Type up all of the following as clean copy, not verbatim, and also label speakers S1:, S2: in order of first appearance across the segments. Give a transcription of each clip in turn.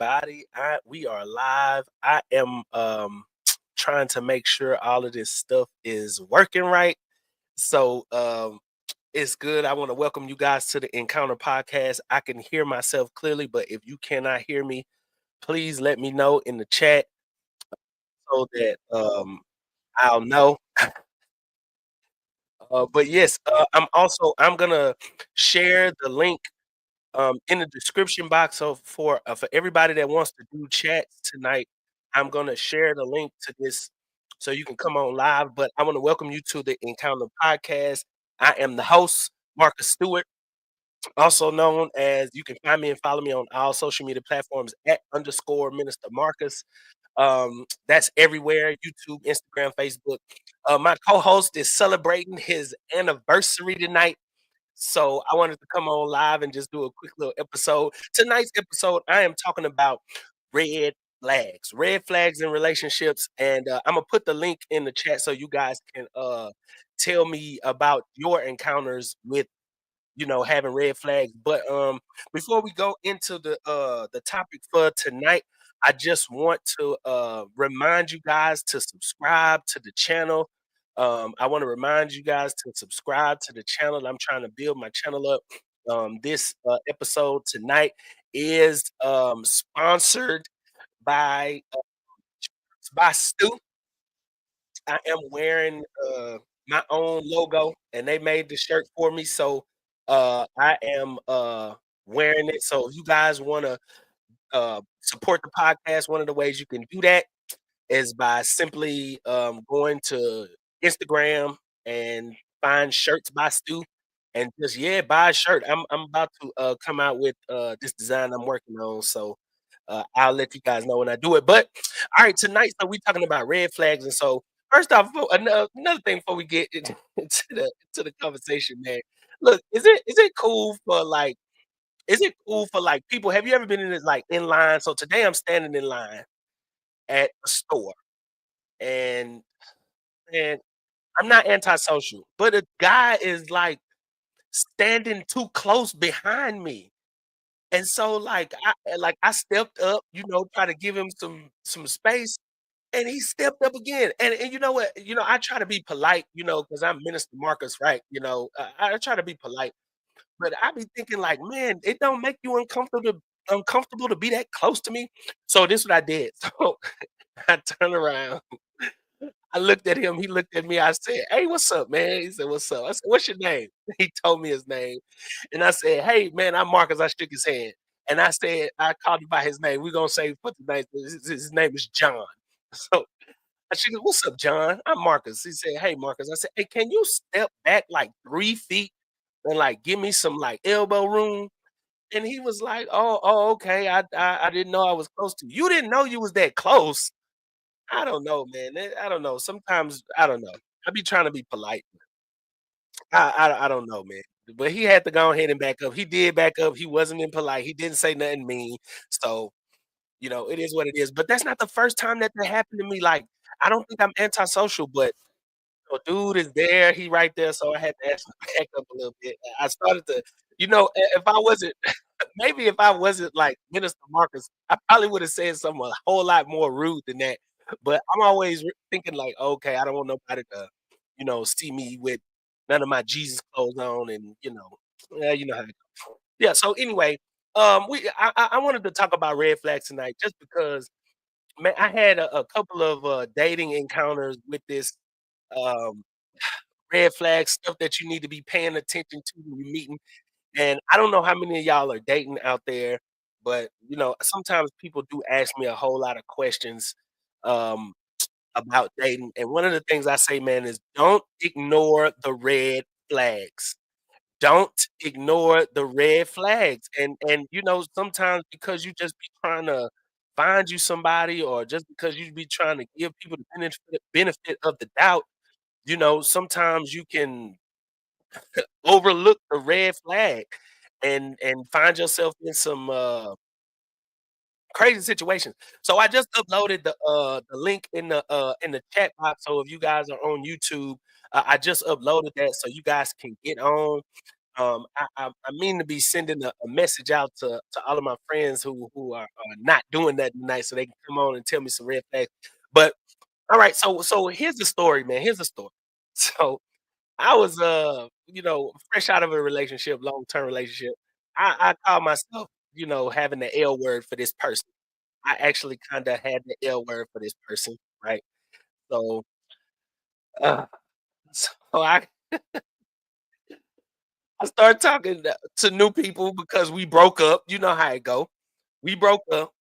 S1: everybody. We are live. I am trying to make sure all of this stuff is working right. So it's good. I want to welcome you guys to the Encounter Podcast. I can hear myself clearly, but if you cannot hear me, please let me know in the chat so that I'll know. But yes, I'm gonna share the link in the description box. So for everybody that wants to do chats tonight, I'm gonna share the link to this so you can come on live. But I want to welcome you to the Encounter Podcast. I am the host, Marcus Stewart, also known as you can find me and follow me on all social media platforms at underscore Minister Marcus. That's everywhere: YouTube, Instagram, Facebook. My co-host is celebrating his anniversary tonight. So I wanted to come on live and just do a quick little episode. Tonight's episode, I am talking about red flags in relationships, and I'm gonna put the link in the chat so you guys can tell me about your encounters with having red flags. But before we go into the topic for tonight, I just want to remind you guys to subscribe to the channel. I want to remind you guys to subscribe to the channel. I'm trying to build my channel up. This episode tonight is sponsored by Stu. I am wearing my own logo, and they made the shirt for me. So I am wearing it. So if you guys want to support the podcast, one of the ways you can do that is by simply going to Instagram and find shirts by Stu and just buy a shirt. I'm about to come out with this design I'm working on. So I'll let you guys know when I do it. But all right, tonight, so we're talking about red flags. And so first off, another thing before we get into the conversation, man. Look, is it cool for people? Have you ever been in this like in line? So today I'm standing in line at a store and I'm not antisocial, but a guy is like standing too close behind me. And so I stepped up, try to give him some space. And he stepped up again, and you know what? I try to be polite, because I'm Minister Marcus, right? I try to be polite, but I be thinking like, man, it don't make you uncomfortable to be that close to me. So this is what I did. So I turned around, I looked at him, he looked at me. I said, "Hey, what's up, man?" He said, "What's up?" I said, "What's your name?" He told me his name, and I said, "Hey, man, I'm Marcus." I shook his hand, and I said, I called him by his name. We're gonna say, put the name. His name is John. So she goes, "What's up, John? I'm Marcus." He said, "Hey, Marcus." I said, "Hey, can you step back like 3 feet and like give me some like elbow room?" And he was like, "Oh, okay. I didn't know I was close to you. You didn't know you was that close." I don't know, man. I don't know. Sometimes I don't know. I be trying to be polite. I don't know, man. But he had to go ahead and back up. He did back up. He wasn't impolite. He didn't say nothing mean. So it is what it is. But that's not the first time that happened to me. Like I don't think I'm antisocial, but dude is there, he right there, so I had to actually back up a little bit. I started to if I wasn't maybe if I wasn't like Minister Marcus, I probably would have said something a whole lot more rude than that. But I'm always thinking like, okay, I don't want nobody to, see me with none of my Jesus clothes on, and yeah, you know how it goes. Yeah. So anyway, I wanted to talk about red flags tonight, just because man, I had a couple of dating encounters with this um, red flag stuff that you need to be paying attention to when you're meeting. And I don't know how many of y'all are dating out there, but sometimes people do ask me a whole lot of questions um, about dating. And one of the things I say, man, is don't ignore the red flags. Don't ignore the red flags. And sometimes because you just be trying to find you somebody, or just because you be trying to give people the benefit of the doubt, sometimes you can overlook the red flag and find yourself in some crazy situations. So I just uploaded the link in the chat box. So if you guys are on YouTube, I just uploaded that so you guys can get on. I mean to be sending a message out to all of my friends who are not doing that tonight, so they can come on and tell me some red flags. But all right, so here's the story, man. Here's the story. So I was fresh out of a relationship, long term relationship. I call myself having the L word for this person. I actually kind of had the L word for this person, right? So, uh, so I started talking to new people because we broke up. You know how it go. We broke up.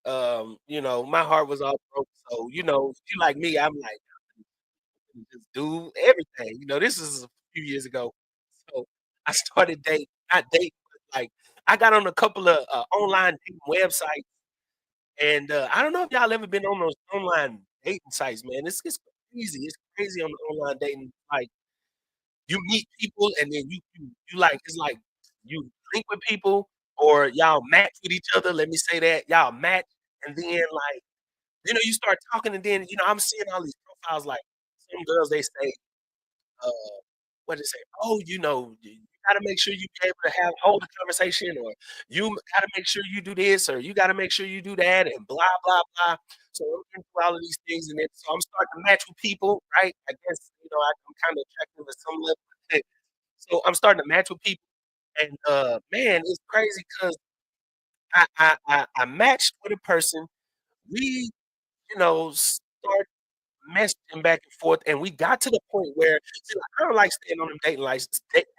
S1: My heart was all broke. So, if you like me, I'm like, just do everything. This is a few years ago. So I started dating, not dating, but like I got on a couple of online dating websites, and I don't know if y'all ever been on those online dating sites, man. It's crazy. It's crazy on the online dating. Like you meet people, and then you like it's like you link with people, or y'all match with each other. Let me say that y'all match, and then like you start talking, and then I'm seeing all these profiles. Like some girls, they say, uh, what did it say? Oh, you gotta make sure you be able to hold a conversation, or you gotta make sure you do this, or you gotta make sure you do that, and blah blah blah. So I'm into all of these things, and then so I'm starting to match with people, right? I guess I'm kind of attractive at some level. So I'm starting to match with people, and man, it's crazy because I matched with a person. We start messaging back and forth, and we got to the point where see, like, I don't like staying on them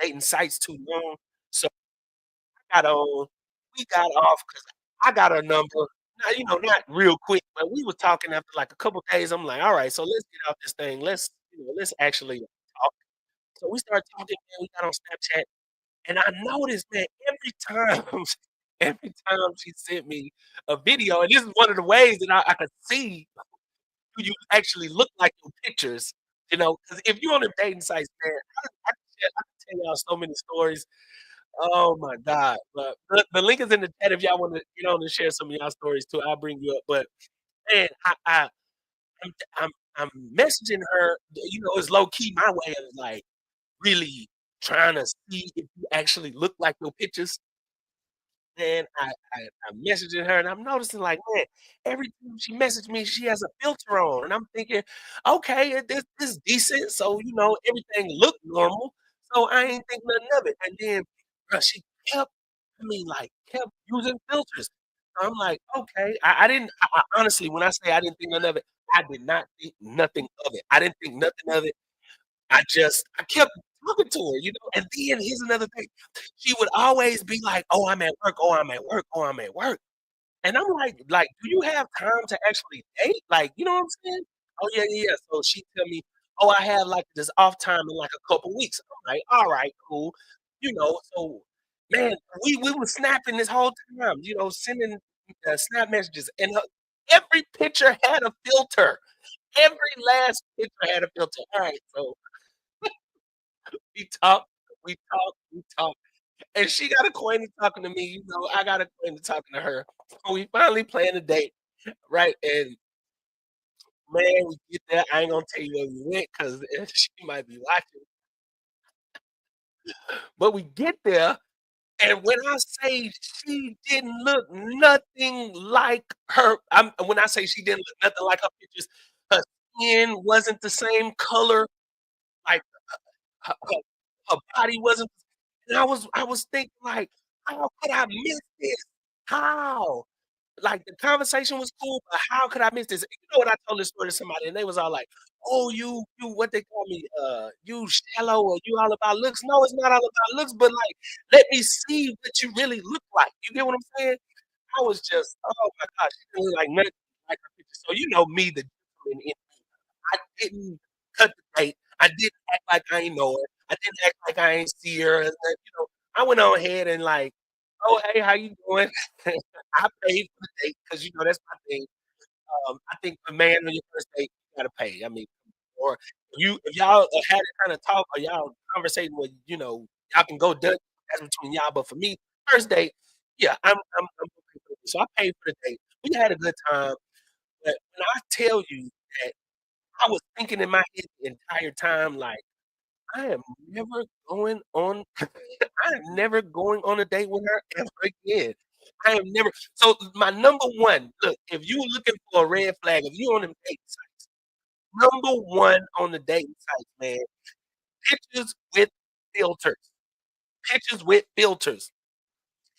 S1: dating sites too long. So I got on, we got off because I got a number. Now, not real quick, but we were talking after like a couple days. I'm like, all right, so let's get off this thing. Let's actually talk. So we started talking, man. We got on Snapchat, and I noticed, man, every time, every time she sent me a video, and this is one of the ways that I could see who you actually look like in pictures, because if you're on the dating sites, man, I can tell y'all so many stories. Oh my god, but the link is in the chat if y'all wanna get on and share some of y'all stories too, I'll bring you up, but man, I'm I'm messaging her, it's low key my way of, like, really trying to see if you actually look like your pictures. And I'm messaging her, and I'm noticing, like, man, every time she messaged me, she has a filter on, and I'm thinking, "Okay, this decent, so, everything looked normal, so I ain't think nothing of it." And then, bruh, she kept kept using filters. So I'm like, "Okay." I didn't I honestly, when I say I didn't think nothing of it, I did not think nothing of it. I didn't think nothing of it. I kept talking to her, and then here's another thing. She would always be like, "Oh, I'm at work. Oh, I'm at work. Oh, I'm at work." And I'm like, "Do you have time to actually date?" Like, you know what I'm saying? "Oh, yeah, yeah, yeah." So she tell me, "Oh, I have, like, this off time in, like, a couple weeks." I'm like, "Alright, cool." So, man, we were snapping this whole time, sending, snap messages, and every picture had a filter. Every last picture had a filter. Alright, so we talked, we talked, and she got acquainted talking to me, I got acquainted talking to her. So we finally planned a date, right? And man, we get there. I ain't gonna tell you where we went because she might be watching. But we get there, and when I say she didn't look nothing like her, when I say she didn't look nothing like her pictures, her skin wasn't the same color, like her body wasn't. And I was thinking like, "How could I miss this? How?" Like, the conversation was cool, but how could I miss this? You know what, I told this story to somebody, and they was all like, "Oh, you what they call me, you shallow, or you all about looks." No, it's not all about looks, but, like, let me see what you really look like. You get what I'm saying? I was just, oh my gosh, she didn't look like nothing like her picture. So, you know me, the gentleman in me. I didn't cut the date. I didn't act like I ain't know her. I didn't act like I ain't see her, and then, I went on ahead and like, "Oh, hey, how you doing?" I paid for the date because that's my thing. I think a man on your first date, you gotta pay. I mean, or if y'all had that kinda talk or y'all conversating where, y'all can go Dutch, that's between y'all, but for me, first date, yeah, I'm gonna pay for it. So I paid for the date. We had a good time, but when I tell you that I was thinking in my head the entire time, like, I am never going on I am never going on a date with her ever again. I am never so my number 1, look, if you looking for a red flag, if you on them dating sites, number 1 on the dating sites, man, pictures with filters. Pictures with filters.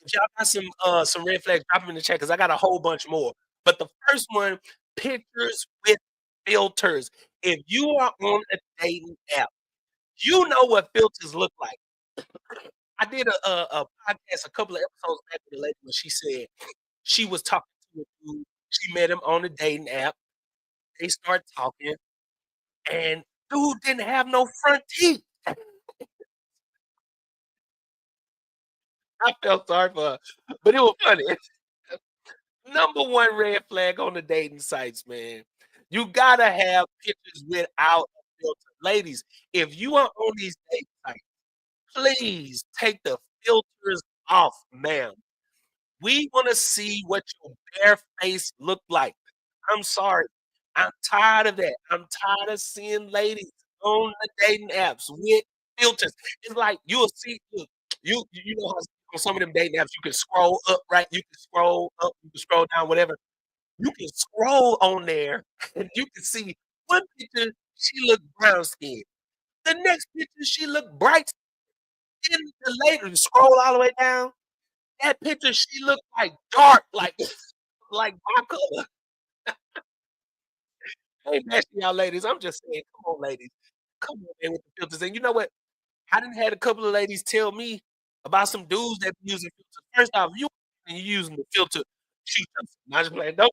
S1: If y'all got some red flags, drop 'em in the chat because I got a whole bunch more. But the first one, pictures with filters. If you are on a dating app, you know what filters look like. I did a podcast a couple of episodes back with a lady when she said she was talking to a dude. She met him on a dating app. They start talking, and dude didn't have no front teeth. I felt sorry for her, but it was funny. Number 1 red flag on the dating sites, man. You gotta have pictures without a filter. Ladies, if you are on these dating sites, please take the filters off, ma'am. We wanna see what your bare face look like. I'm sorry. I'm tired of that. I'm tired of seeing ladies on the dating apps with filters. It's like you'll see you know how on some of them dating apps you can scroll up, right? You can scroll up, you can scroll down, whatever. You can scroll on there and you can see one picture, she looked brown skinned. The next picture, she looked bright. Then the later scroll all the way down, that picture, she looked like dark, like my color. I ain't bashing y'all ladies. I'm just saying, come on, ladies. Come on, man, with the filters. And you know what? I done had a couple of ladies tell me about some dudes that be using filters. First off, you and you using the filter, shoot yourself. I just playing. Don't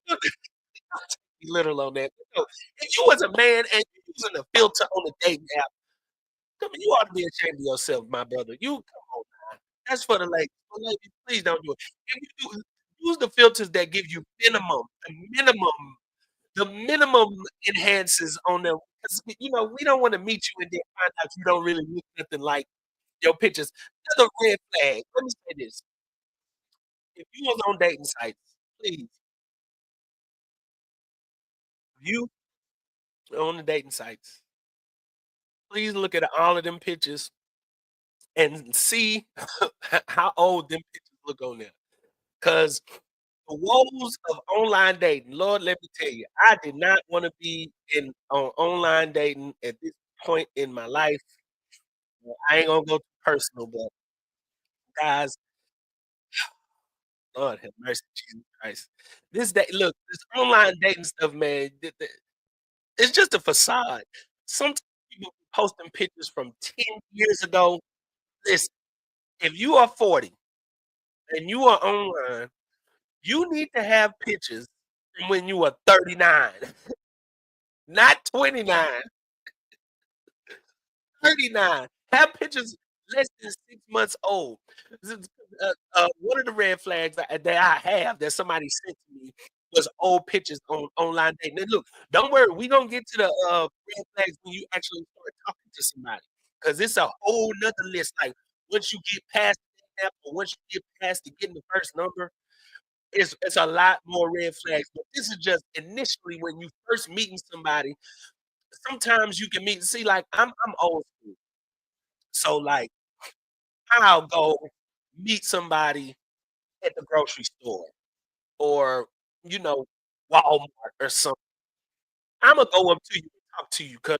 S1: be literal on that. No, if you was a man and you using a filter on a dating app, come on, you ought to be ashamed of yourself, my brother. You come on now. That's for the ladies. For ladies, please don't do it. If you do, use the filters that give you the minimum enhances on them. 'Cause you know, we don't wanna meet you and then find out you don't really look nothing like your pictures. Another red flag. Let me say this. If you was on dating sites, please, if you on the dating sites, please look at all of them pictures and see how old them pictures look on there. Cause the woes of online dating, Lord, let me tell you, I did not wanna be in on online dating at this point in my life. I ain't gonna go too personal, but guys, Lord have mercy, Jesus Christ. This day look, this online dating stuff, man, it's just a facade. Sometimes people posting pictures from 10 years ago. Listen, if you are 40 and you are online, you need to have pictures from when you were 39, not 29, 39. Have pictures less than 6 months old. This is, one of the red flags that I have that somebody sent to me was old pictures on online dating. And look, don't worry, we gonna get to the, red flags when you actually start talking to somebody, because it's a whole 'nother list. Like, once you get past that or once you get past to getting the first number, it's a lot more red flags. But this is just initially when you first meeting somebody. Sometimes you can meet. See, like I'm old school, so like I'll go meet somebody at the grocery store or you know Walmart or something. Imma go up to you and talk to you because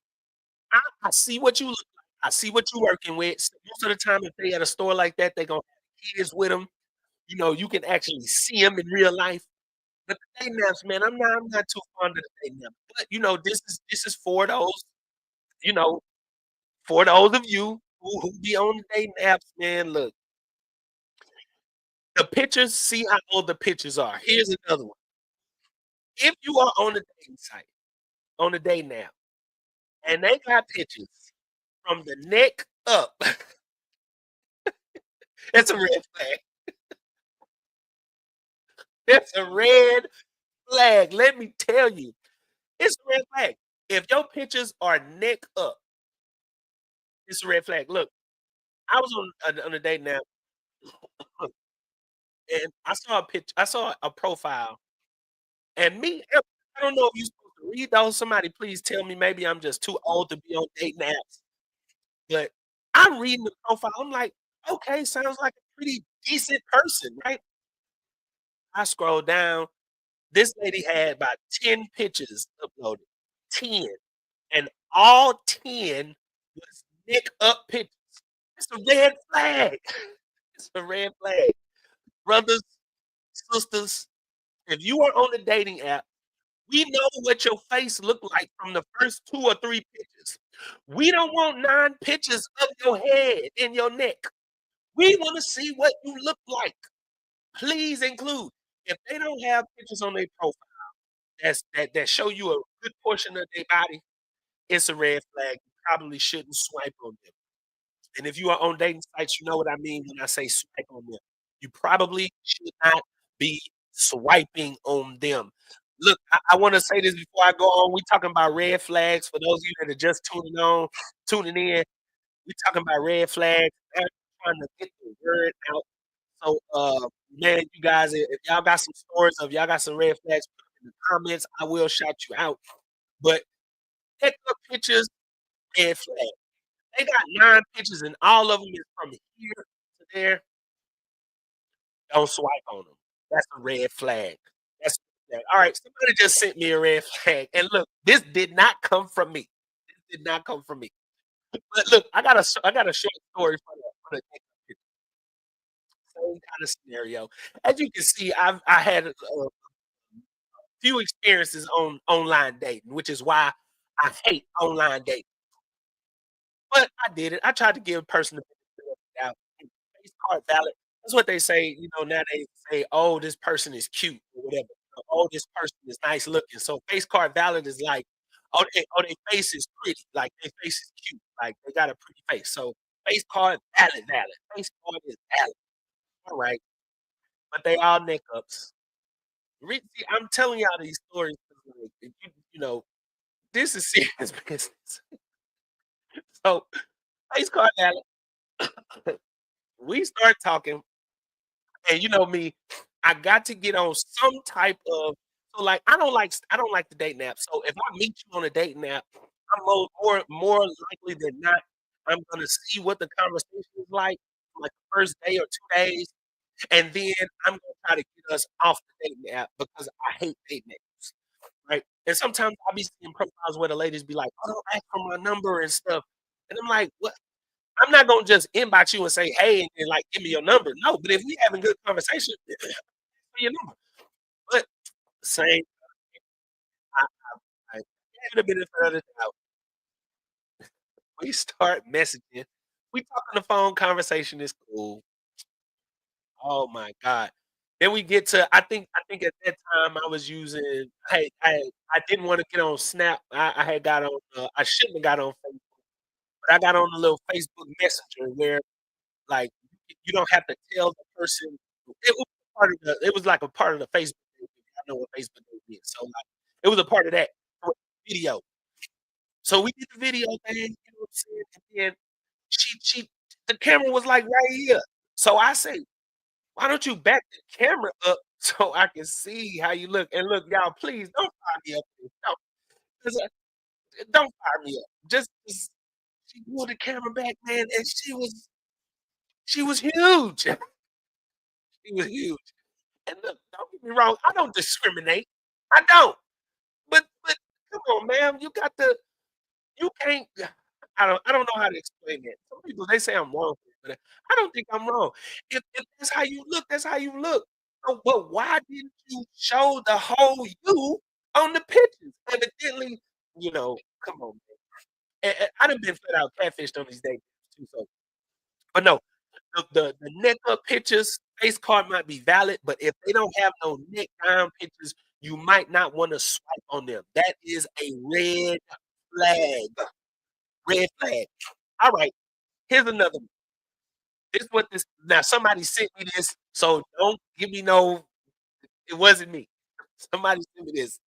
S1: I see what you look like. I see what you working with. Most of the time, if they at a store like that, they gonna have kids with them. You know, you can actually see them in real life. But the dating apps, man, I'm not too fond of the dating apps. But, you know, this is for those, you know, for those of you who be on the dating apps, man, look, the pictures, see how old the pictures are. Here's another one. If you are on a dating site, on a dating app, and they got pictures from the neck up, it's a red flag. It's a red flag. Let me tell you, it's a red flag. If your pictures are neck up, it's a red flag. Look, I was on a dating app, and I saw a profile, and I don't know if you're supposed to read those. Somebody please tell me. Maybe I'm just too old to be on dating apps. But I'm reading the profile, I'm like, "Okay, sounds like a pretty decent person, right?" I scroll down, this lady had about 10 pictures uploaded, 10, and all 10 was neck up pictures. It's a red flag. It's a red flag. Brothers, sisters, if you are on the dating app, we know what your face look like from the first 2 or 3 pictures. We don't want 9 pictures of your head and your neck. We wanna see what you look like. Please include. If they don't have pictures on their profile that show you a good portion of their body, it's a red flag. You probably shouldn't swipe on them. And if you are on dating sites, you know what I mean when I say swipe on them. You probably should not be swiping on them. Look, I wanna say this before I go on. We talking about red flags for those of you that are just tuning in. We talking about red flags. I'm trying to get the word out. So, man, you guys, if y'all got some stories of y'all got some red flags, put them in the comments. I will shout you out. But check the pictures, red flag. They got 9 pictures and all of them is from here to there. Don't swipe on them. That's a red flag. That's a red flag. All right, somebody just sent me a red flag. And look, this did not come from me. This did not come from me. But look, I got a short story for the same kind of scenario. As you can see, I had a few experiences on online dating, which is why I hate online dating. But I did it. I tried to give a person the benefit of the doubt. Face card valid. That's what they say, now they say, "Oh, this person is cute," or whatever. "Oh, this person is nice looking." So face card valid is like, "Oh, their face is pretty." Like, their face is cute. Like, they got a pretty face. So face card valid, valid. Face card is valid. Alright. But they all neck ups. See, I'm telling y'all these stories 'cause, like, if this is serious business. So, face card valid. We start talking, and you know me, I got to get on some type of like, I don't like the dating app, so if I meet you on a dating app, I'm more likely than not, I'm gonna see what the conversation is like the first day or 2 days, and then I'm gonna try to get us off the dating app because I hate dating apps, right? And sometimes I'll be seeing profiles where the ladies be like, "Oh, don't ask for my number and stuff," and I'm like, "What?" I'm not gonna just inbox you and say, "Hey," and, like, "Give me your number." No, but if we having good conversation, for your number. But same, I I gave it a benefit of the doubt. We start messaging. We talk on the phone, conversation is cool. Oh my god. Then we get to I think at that time I was using I didn't wanna get on Snap. I had got on, I shouldn't have got on Facebook, but I got on a little Facebook Messenger where, like, you don't have to tell the person it was like a part of the Facebook group, if y'all know what Facebook group is. So, like, it was a part of that video. So we did the video thing, you know what I'm saying, and then she the camera was, like, right here. So I say, "Why don't you back the camera up so I can see how you look?" And look, y'all, please don't fire me up. No, 'cause, don't fire me up. Just she pulled the camera back, man, and she was huge. She was huge. And look, don't get me wrong, I don't discriminate. I don't. But come on, man, you can't I don't know how to explain that. Some people, they say I'm wrong, but I don't think I'm wrong. If that's how you look, that's how you look. So, but why didn't you show the whole you on the pictures? Evidently, come on, man. I done been flat out catfished on these dates too, so but no, the neck up pictures, face card might be valid, but if they don't have no neck down pictures, you might not wanna swipe on them. That is a red flag. Red flag. Alright, here's another one. This what this now somebody sent me this, so don't give me no it wasn't me. Somebody sent me this.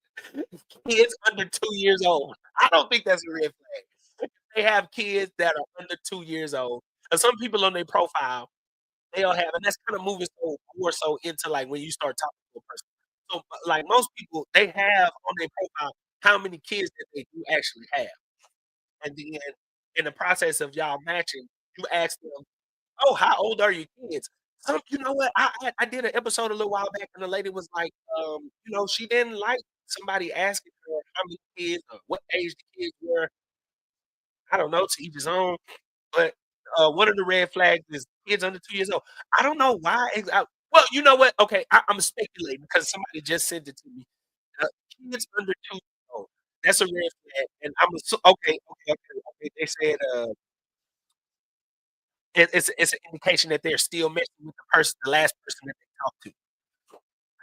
S1: Kids under 2 years old. I don't think that's a red flag. They have kids that are under 2 years old, and some people on their profile, they'll have and that's kinda moving more so into, like, when you start talking to a person. So, like, most people, they have on their profile how many kids that they do actually have. And then in the process of y'all matching, you ask them, "Oh, how old are your kids?" You know what? I did an episode a little while back, and the lady was like, she didn't like somebody asking her how many kids or what age the kids were. I don't know, to each his own, but, one of the red flags is kids under 2 years old. I don't know why well, you know what? Okay, I'm speculating because somebody just sent it to me. Uh, Kids under 2 years old, that's a red flag, and okay. They said, it's an indication that they're still messing with the last person that they talked to.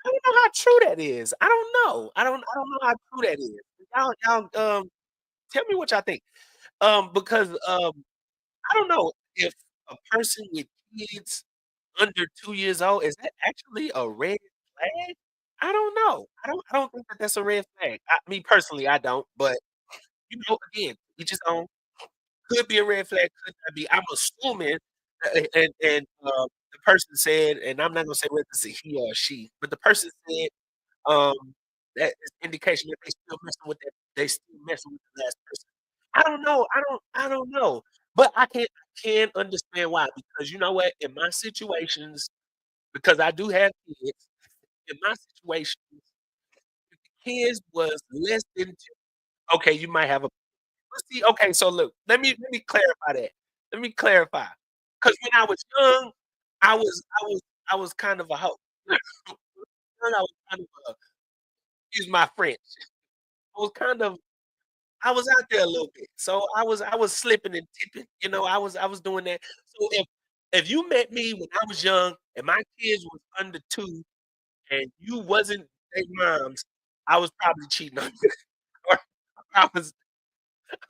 S1: I don't know how true that is. I don't know. I don't know how true that is. Y'all, tell me what y'all think. Because, I don't know if a person with kids under 2 years old, is that actually a red flag? I don't know. I don't think that that's a red flag. Me personally, I don't, but, again, each his own. Could be a red flag, could not be. I'm assuming, the person said, and I'm not gonna say whether it's a he or a she, but the person said, um, that is indication that they still messing with the last person. I don't know, I don't know, but I can understand why, because you know what? In my situations, because I do have kids, in my situations, kids was less than 2. Okay, you might have a But see, okay, so look, let me clarify that. Let me clarify, because when I was young, I was kind of a hoe. Young, I was kind of a excuse my French. I was kind of I was out there a little bit. So I was slipping and tipping, I was doing that. So if you met me when I was young and my kids was under 2 and you wasn't their moms, I was probably cheating on you or I was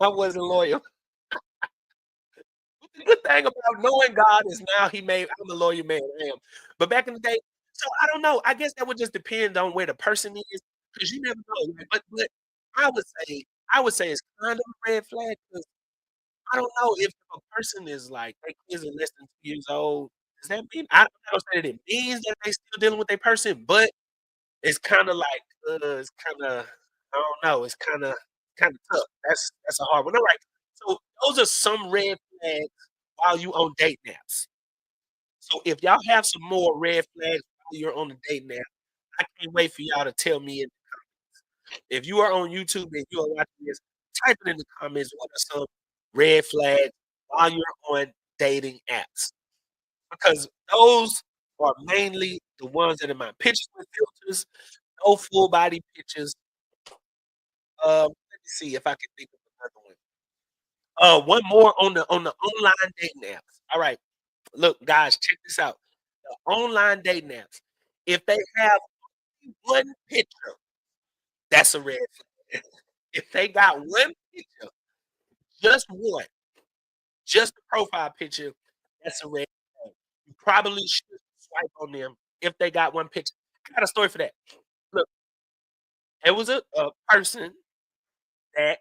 S1: I wasn't loyal. The good thing about knowing God is now I'm a loyal man, I am. But back in the day, so I don't know, I guess that would just depend on where the person is, because you never know, right? But I would say I would say it's kind of a red flag, 'cause I don't know if a person is like their kids are less than 2 years old, does that mean I'm not gonna say that it means that they still dealing with their person, but it's kinda like, it's kinda I don't know, it's kinda tough. That's a hard one. Alright, so those are some red flags while you on date naps. So if y'all have some more red flags while you're on the date nap, I can't wait for y'all to tell me if you are on YouTube and you are watching this, type it in the comments, what are some red flags while you're on dating apps? Because those are mainly the ones that are my pictures with filters, no full body pictures. Let me see if I can think of another one. One more on the online dating apps. All right, look, guys, check this out. The online dating apps, if they have one picture, that's a red flag. If they got one picture, just one, just the profile picture, that's a red flag. You probably should swipe on them if they got one picture. I got a story for that. Look, it was a person that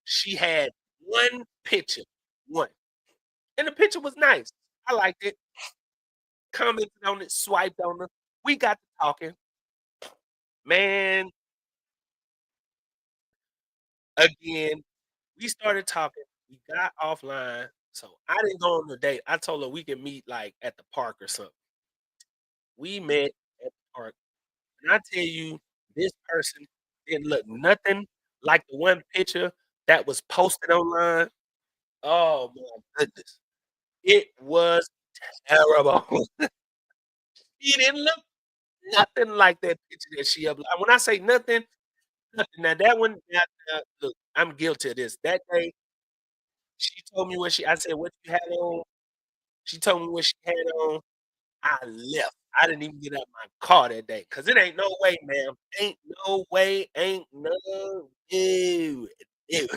S1: she had one picture, one, and the picture was nice. I liked it, commented on it, swiped on her. We got to talking. Man, again, we started talking. We got offline. So I didn't go on the date. I told her we could meet like at the park or something. We met at the park. And I tell you, this person didn't look nothing like the one picture that was posted online. Oh my goodness. It was terrible. She didn't look nothing like that picture that she uploaded. When I say nothing, nothing. Now that one, look, I'm guilty of this. That day, she told me I said, "What you had on?" She told me what she had on. I left. I didn't even get out my car that day, cause it ain't no way, ma'am. Ain't no way, ain't no ew, ew.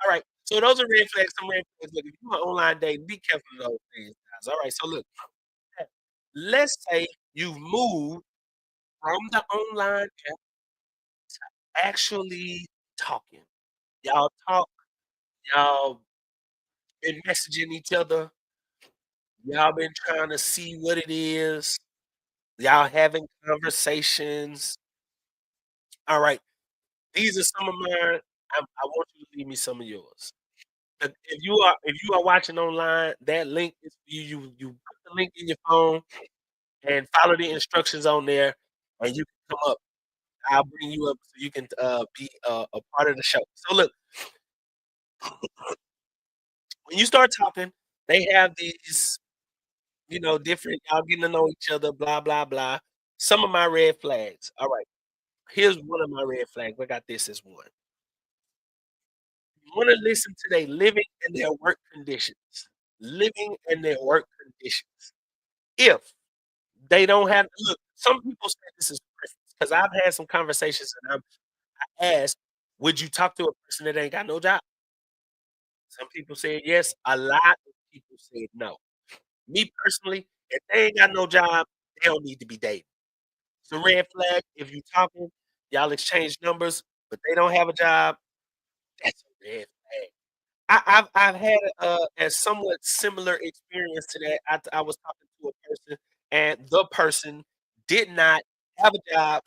S1: Alright, so those are red flags, some red flags. Look, if you are online dating, be careful of those things, guys. Alright, so look, let's say you've moved from the online app actually talking. Y'all talk, y'all been messaging each other, y'all been trying to see what it is, y'all having conversations. Alright. These are some of mine. I want you to leave me some of yours. If you are watching online, that link is for you. You put the link in your phone and follow the instructions on there, and you can come up. I'll bring you up so you can be a part of the show. So look, when you start talking, they have these, different y'all getting to know each other, blah blah blah. Some of my red flags. All right, here's one of my red flags. I got this as one. You want to listen to their living and their work conditions. Living and their work conditions. If they don't have look, some people say this is preference because I've had some conversations and I asked, would you talk to a person that ain't got no job? Some people said yes, a lot of people said no. Me personally, if they ain't got no job, they don't need to be dating. It's a red flag if you talking, y'all exchange numbers, but they don't have a job, that's a red flag. I've had a somewhat similar experience to that. I was talking to a person, and the person did not have a job,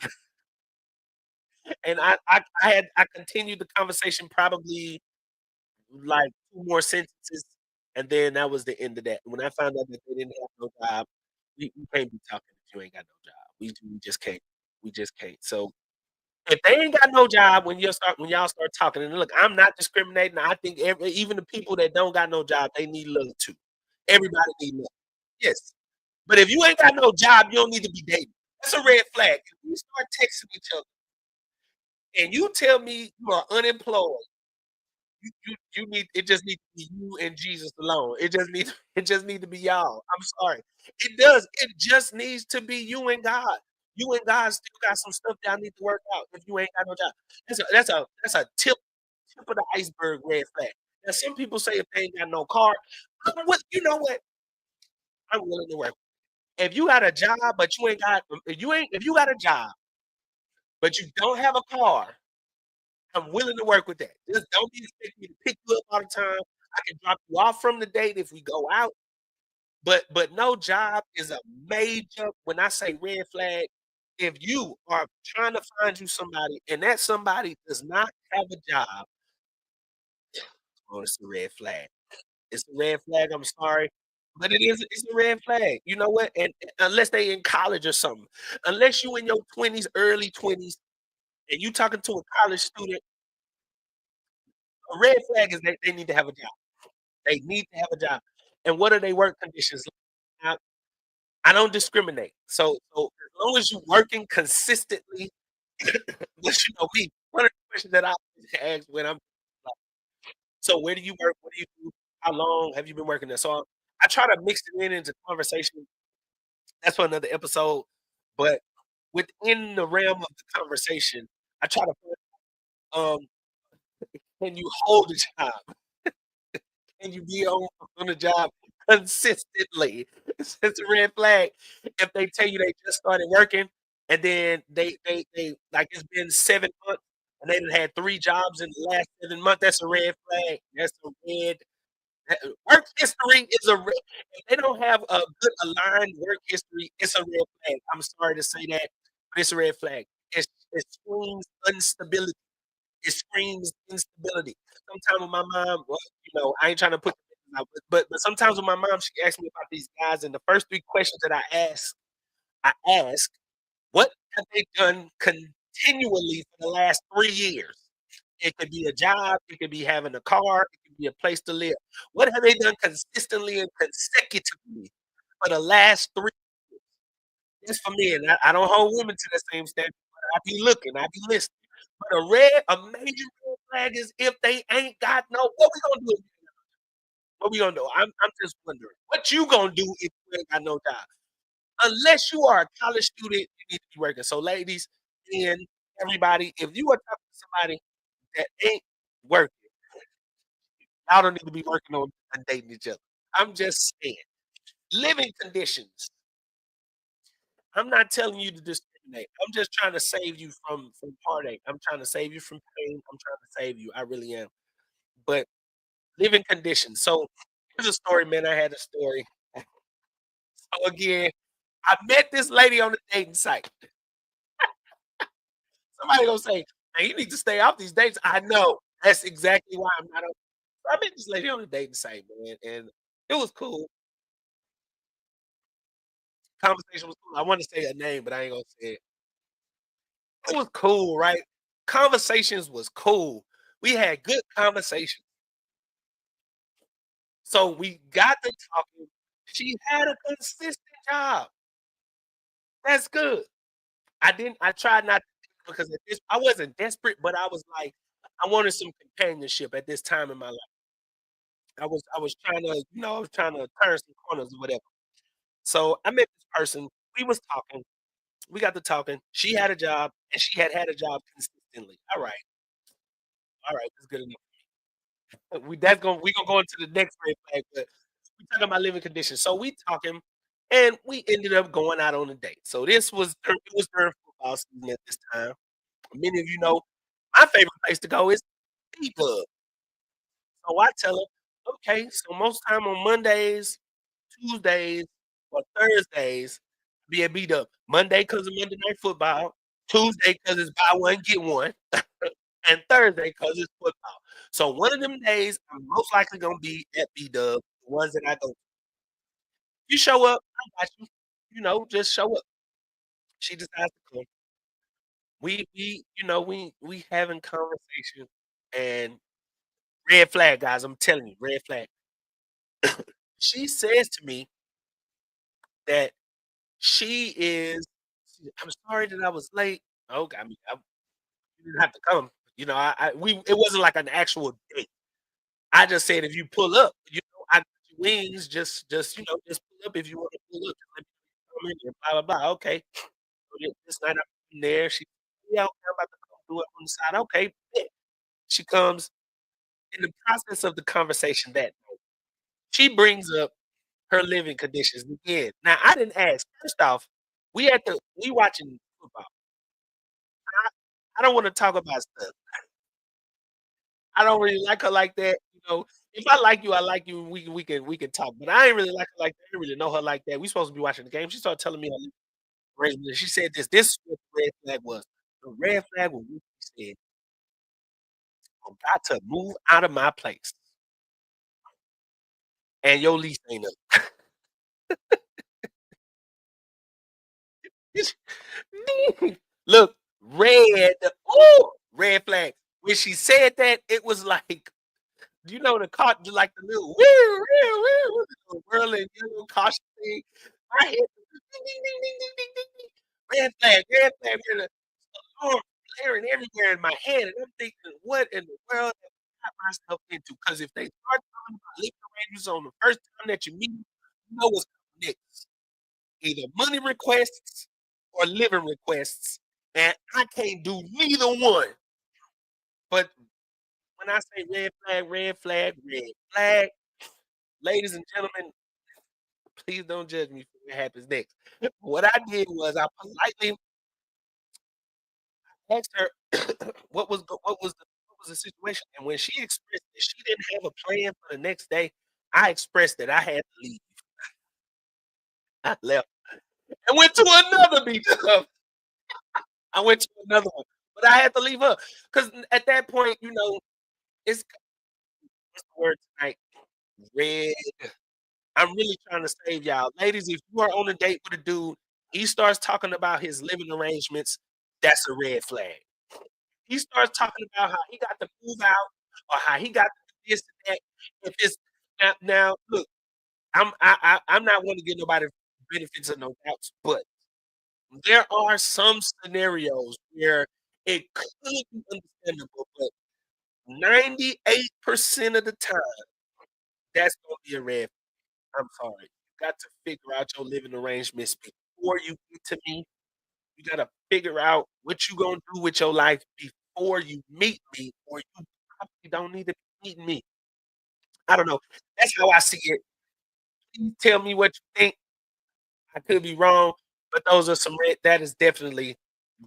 S1: and I continued the conversation probably like 2 more sentences, and then that was the end of that. When I found out that they didn't have no job, we can't be talking if you ain't got no job. We just can't. We just can't. So if they ain't got no job when y'all start talking, and look, I'm not discriminating. I think even the people that don't got no job, they need love too. Everybody need love. Yes. But if you ain't got no job, you don't need to be dating. That's a red flag. If we start texting each other and you tell me you are unemployed, you need it just needs to be you and Jesus alone. It just need to be y'all. I'm sorry. It does. It just needs to be you and God. You and God still got some stuff y'all need to work out if you ain't got no job. That's a tip of the iceberg red flag. Now some people say if they ain't got no car, you know what? I'm willing to work. If you got a job but you ain't got if you got a job but you don't have a car, I'm willing to work with that. Just don't be expecting me to pick you up all the time. I can drop you off from the date if we go out, but no job is a major when I say red flag, if you are trying to find you somebody and that somebody does not have a job, oh, it's a red flag. It's a red flag, I'm sorry, but it's a red flag. You know what? And unless they in college or something. Unless you in your 20s, early 20s, and you talking to a college student, a red flag is they need to have a job. They need to have a job. And what are they work conditions? I I don't discriminate. So as long as you working consistently, but you know me, one of the questions that I always ask when I'm like, so where do you work? What do you do? How long have you been working there? So I try to mix it in into conversation. That's for another episode. But within the realm of the conversation, I try to put, can you hold a job? Can you be on the job consistently? It's a red flag if they tell you they just started working and then they like it's been 7 months and they done had 3 jobs in the last 7 months, that's a red flag. That's a red work history is a red if they don't have a good aligned work history, it's a red flag. I'm sorry to say that, but it's a red flag. It screams instability. It screams instability. Sometimes with my mom, well, I ain't trying to put the out, but sometimes with my mom, she asks me about these guys, and the first 3 questions that I ask, "What have they done continually for the last 3 years?" It could be a job, it could be having a car, it could be a place to live. What have they done consistently and consecutively for the last 3 years? That's for me, and I don't hold women to the same standard, but I be looking, I be listening. But a major red flag is if they ain't got no what we gonna do? What we gonna do? I'm just wondering, what you gonna do if you ain't got no job? Unless you are a college student, you need to be working. So ladies and everybody, if you are talking to somebody that ain't working, y'all don't need to be working on dating each other. I'm just saying. Living conditions. I'm not telling you to discriminate. I'm just trying to save you from heartache. I'm trying to save you from pain. I'm trying to save you. I really am. But living conditions. So here's a story, man. I had a story. So again, I met this lady on the dating site. Somebody gonna say, "Man, you need to stay off these dates." I know. That's exactly why I'm not on. I met this lady on a dating site, man, and it was cool. Conversation was cool. I wanted to say her name, but I ain't gonna say it. It was cool, right? Conversations was cool. We had good conversations. So we got to talking. She had a consistent job. That's good. I tried not to because at this I wasn't desperate, but I was like, I wanted some companionship at this time in my life. I was trying to, I was trying to turn some corners or whatever. So I met this person. We was talking. We got to talking. She had a job, and she had a job consistently. All right, that's good enough. We gonna go into the next red flag, but we talking about living conditions. So we talking, and we ended up going out on a date. So it was during football season at this time. Many of you know my favorite place to go is the club. So I tell her, okay, so most time on Mondays, Tuesdays, or Thursdays, be at B-Dub. Monday because of Monday Night Football, Tuesday because it's buy one, get one, and Thursday because it's football. So one of them days, I'm most likely gonna be at B-Dub, the ones that I go. You show up, I got you. Just show up. She decides to come. We having conversation and red flag, guys. I'm telling you, red flag. She says to me that she is. I'm sorry that I was late. Oh, I mean, you didn't have to come. It wasn't like an actual date. I just said if you pull up, I got your wings. Just pull up if you want to pull up. Just let me know you coming and blah blah blah. Okay. So this night I'm there. She, yeah, okay, I'm about to come do it on the side. Okay. Bet. She comes in the process of the conversation that night. She brings up her living conditions again. Now I didn't ask. First off, we watching football. I, I don't want to talk about stuff. I don't really like her like that. If I like you, I like you. We can talk. But I ain't really like her like that. I didn't really know her like that. We supposed to be watching the game. She started telling me her arrangement. She said this. This is what the red flag was. The red flag was when she said, "You got to move out of my place, and your lease ain't up." Look, red. Ooh, red flag. When she said that, it was like the car, like the little woo, woo, woo, the whirling yellow caution thing. My head was ding, ding, ding, ding, ding, ding, ding, ding. Red flag, and the alarm blaring everywhere in my head, and I'm thinking, what in the world have I got myself into? Because if they start talking about living arrangements on the first time that you meet 'em, you know what's coming next. Either money requests or living requests, and I can't do neither one. But when I say red flag, red flag, red flag, ladies and gentlemen, please don't judge me for what happens next. What I did was I politely asked her what was the situation, and when she expressed that she didn't have a plan for the next day, I expressed that I had to leave. I left and went to another beach club. I went to another one, but I had to leave her because at that point, it's what's the word tonight? Red. I'm really trying to save y'all. Ladies, if you are on a date with a dude, he starts talking about his living arrangements, that's a red flag. He starts talking about how he got to move out or how he got to do this and that. If it's now look, I'm not going to give nobody benefits of no doubts, but there are some scenarios where it could be understandable, but 98% of the time, that's gonna be a red. I'm sorry. You got to figure out your living arrangements before you get to me. You gotta figure out what you gonna do with your life before you meet me, or you probably don't need to be meeting me. I don't know. That's how I see it. Please tell me what you think. I could be wrong, but those are some red that is definitely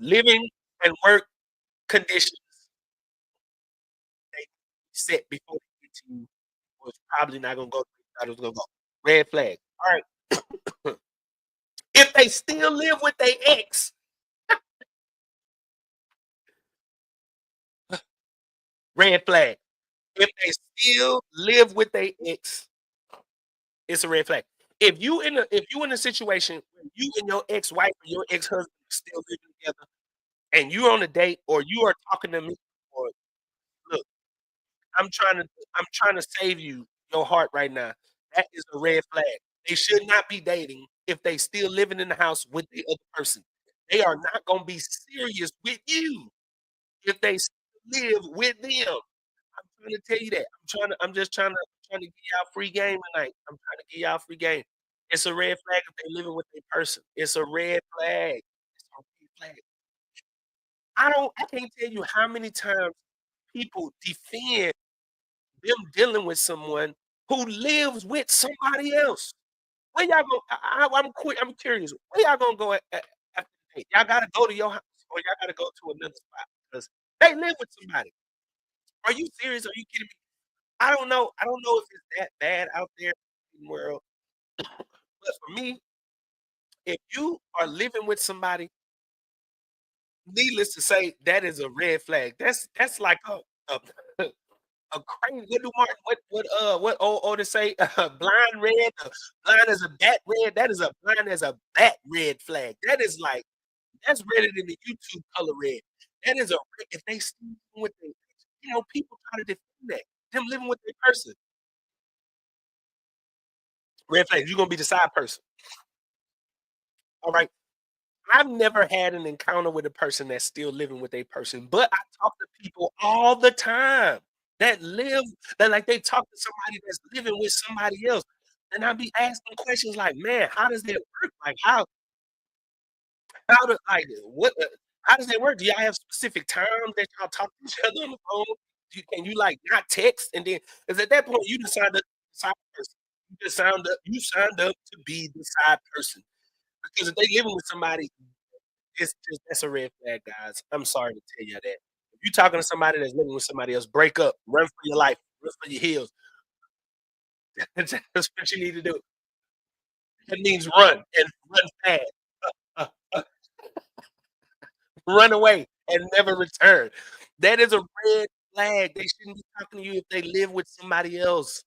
S1: living and work conditions they set before they get to you was probably not gonna go the way you thought it was gonna go. Red flag. Alright. If they still live with their ex, red flag. If they still live with their ex, it's a red flag. If you in a situation where you and your ex-wife or your ex-husband are still living together and you're on a date or you are talking to me or look, I'm trying to I'm trying to save your heart right now. That is a red flag. They should not be dating if they still living in the house with the other person. They are not gonna be serious with you if they still live with them. I'm trying to tell you that. I'm just trying to give y'all free game tonight. I'm trying to give y'all free game. It's a red flag if they living with a person. It's a red flag. It's a red flag. I can't tell you how many times people defend them dealing with someone who lives with somebody else. Where y'all go I'm curious. Where y'all gonna go at after the date? Y'all gotta go to your house or y'all gotta go to another spot because they live with somebody. Are you serious? Are you kidding me? I don't know if it's that bad out there in the world, but for me, if you are living with somebody, needless to say, that is a red flag. That's like a a crazy what old Otis say? Blind red, blind as a bat red. That is a blind as a bat red flag. That is like that's redder than the YouTube color red. That is a if they still living with their people try to defend that. Them living with their person. Red flag, you're gonna be the side person. All right. I've never had an encounter with a person that's still living with a person, but I talk to people all the time that live that like they talk to somebody that's living with somebody else. And I be asking questions like, man, how does that work? Like how do like what how does that work? Do y'all have specific times that y'all talk to each other on the phone? Can you like not text and then because at that point you decide the side person. You signed up to be the side person. Because if they living with somebody it's just that's a red flag, guys. I'm sorry to tell you that. If you're talking to somebody that's living with somebody else, break up, run for your life, run for your heels. That's what you need to do. That means run and run fast. Uh, uh, run away and never return. That is a red flag. They shouldn't be talking to you if they live with somebody else.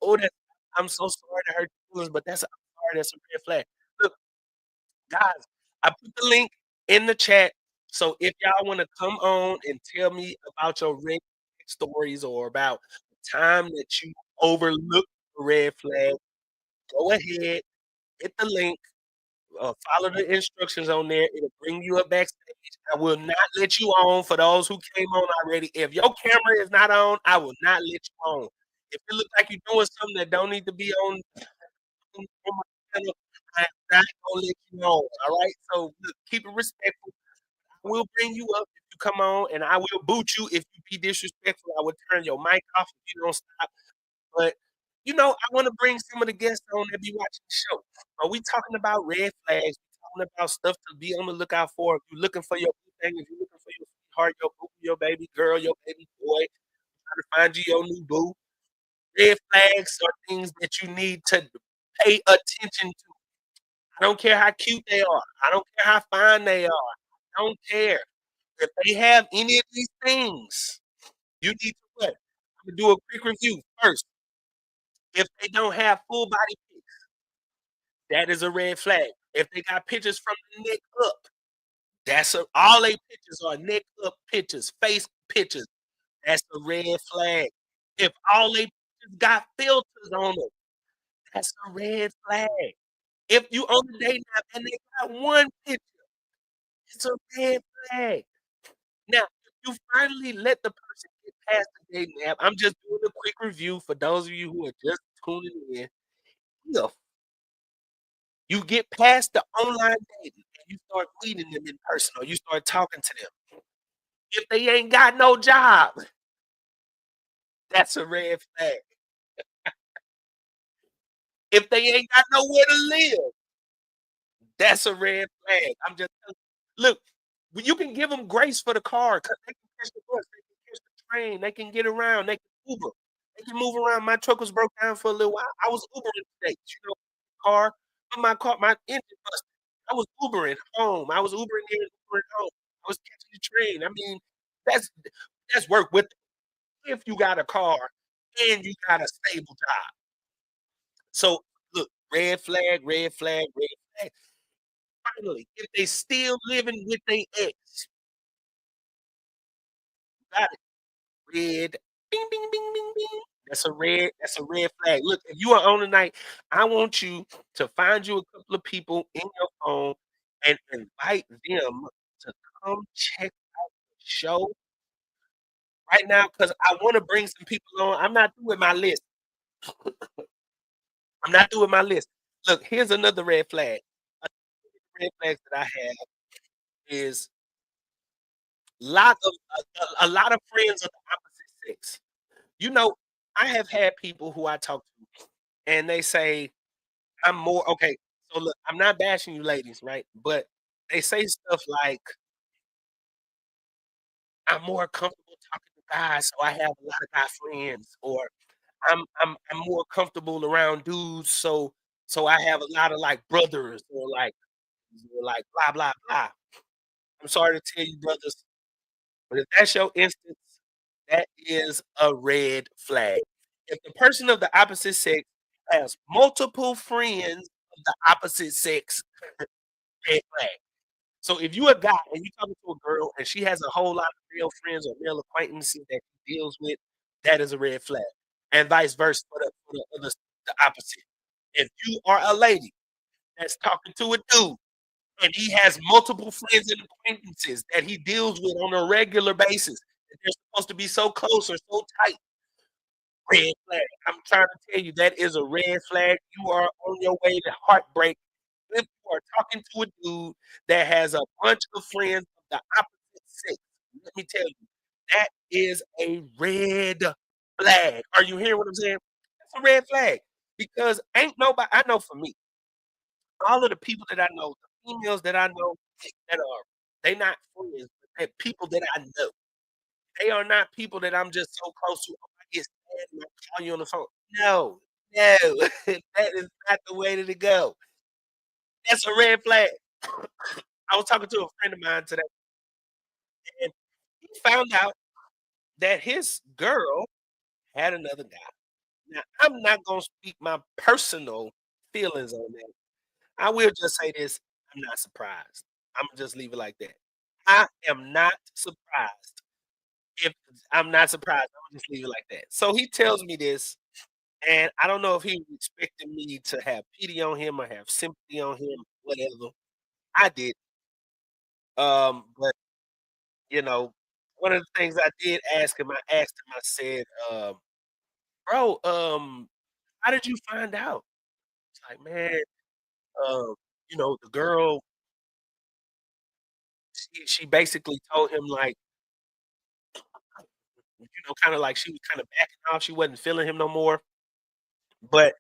S1: Oh, that I'm so sorry to hurt your feelings, but I'm sorry, that's a red flag. Look, guys, I put the link in the chat, so if y'all wanna come on and tell me about your red flag stories or about the time that you overlooked a red flag, go ahead, hit the link, follow the instructions on there, it'll bring you up backstage. I will not let you on for those who came on already. If your camera is not on, I will not let you on. If it look like you're doing something that don't need to be on my channel, I'm not gonna let you on, alright? So, look, keep it respectful. I will bring you up if you come on, and I will boot you if you be disrespectful. I will turn your mic off if you don't stop. But, I wanna bring some of the guests on that be watching the show. Are we talking about red flags? We talking about stuff to be on the lookout for. If you're looking for your boo thing, if you're looking for your sweetheart, your boo, your baby girl, your baby boy, trying to find you your new boo. Red flags are things that you need to pay attention to. I don't care how cute they are. I don't care how fine they are. I don't care. If they have any of these things, you need to what? Imma do a quick review first. If they don't have full body pics, that is a red flag. If they got pictures from the neck up, that's a all they pictures are neck up pictures, face pictures, that's a red flag. If all they pictures got filters on them, that's a red flag. If you on the dating app and they got one picture, it's a red flag. Now, if you finally let the person get past the dating app, I'm just doing a quick review for those of you who are just tuning in. If you get past the online dating and you start meeting them in person or you start talking to them, if they ain't got no job, that's a red flag. If they ain't got nowhere to live, that's a red flag. I'm just look, you can give them grace for the car 'cause they can catch the bus, they can catch the train, they can get around, they can Uber, they can move around. My truck was broke down for a little while. I was Ubering today, car, but my engine busted. I was Ubering home. I was Ubering there and Ubering home. I was catching the train. I mean, that's that's work with if you got a car and you got a stable job. So, look, red flag, red flag. Finally, if they still living with their ex, got it. Red, bing, bing, bing, bing, bing. That's a red flag. Look, if you are on tonight, I want you to find you a couple of people in your phone and invite them to come check the show right now because I wanna bring some people on. I'm not through with my list. I'm not through with my list. Look, here's another red flag. A red flags that I have is lot of a lot of friends of the opposite sex. You know, I have had people who I talk to, and they say, "I'm more" okay, so look, I'm not bashing you ladies, right? But they say stuff like, "I'm more comfortable talking to guys, so I have a lot of guy friends," or I'm more comfortable around dudes, so I have a lot of, like, brothers or like blah, blah, blah. I'm sorry to tell you, brothers, but if that's your instance, that is a red flag. If the person of the opposite sex has multiple friends of the opposite sex, red flag. So if you a guy and you talking to a girl and she has a whole lot of male friends or male acquaintances that she deals with, that is a red flag. And vice versa for the other the opposite. If you are a lady that's talking to a dude and he has multiple friends and acquaintances that he deals with on a regular basis, and they're supposed to be so close or so tight, red flag. I'm trying to tell you that is a red flag. You are on your way to heartbreak if you are talking to a dude that has a bunch of friends of the opposite sex. Let me tell you, that is a red flag. Are you hearing what I'm saying? That's a red flag because ain't nobody I know for me, all of the people that I know, the females that I know that are they not friends, but they're people that I know. They are not people that I'm just so close to. Oh, I get sad and I call you on the phone. No, no, that is not the way to go. That's a red flag. I was talking to a friend of mine today, and he found out that his girl had another guy. Now, I'm not gonna speak my personal feelings on that. I will just say this, I'm not surprised. Imma just leave it like that. I am not surprised. If I'm not surprised, Imma just leave it like that. So he tells me this, and I don't know if he was expecting me to have pity on him or have sympathy on him, whatever. I did. But, you know, one of the things I did ask him, I asked him, I said, "Bro, how did you find out?" He's like, "Man, um, the girl, she basically told him, like, kinda like she was kinda backing off, she wasn't feeling him no more." But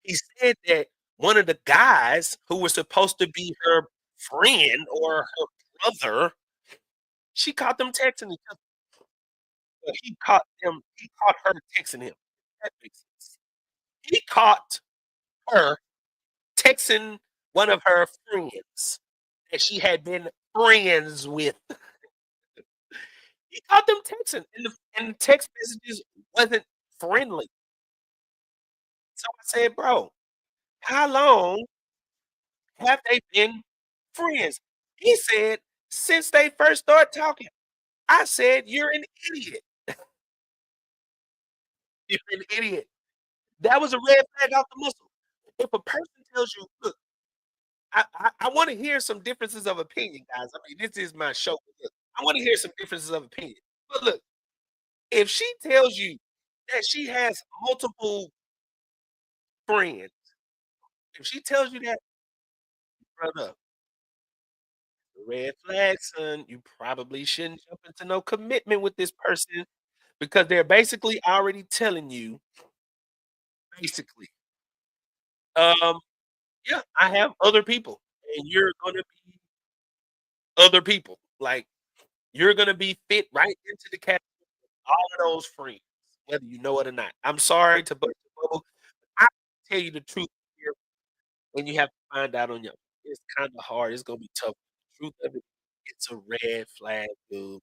S1: he said that one of the guys who was supposed to be her friend or her brother, she caught them texting each other, but he caught her texting him. That makes sense. He caught her texting one of her friends that she had been friends with. He caught them texting, and the text messages wasn't friendly. So I said, "Bro, how long have they been friends?" He said, "Since they first started talking." I said, "You're an idiot. You're an idiot." That was a red flag off the muscle. If a person tells you, "Look, I wanna hear some differences of opinion, guys." I mean, this is my show. Look, I wanna hear some differences of opinion. But look, if she tells you that she has multiple friends, if she tells you that, brother, red flag, son, you probably shouldn't jump into no commitment with this person because they're basically already telling you, basically, um, yeah, I have other people, and you're gonna be other people. Like, you're gonna be fit right into the category of all of those friends, whether you know it or not. I'm sorry to burst your bubble. I tell you the truth here, and you have to find out on your own. It's kinda hard, it's gonna be tough. The truth of it, it's a red flag, dude.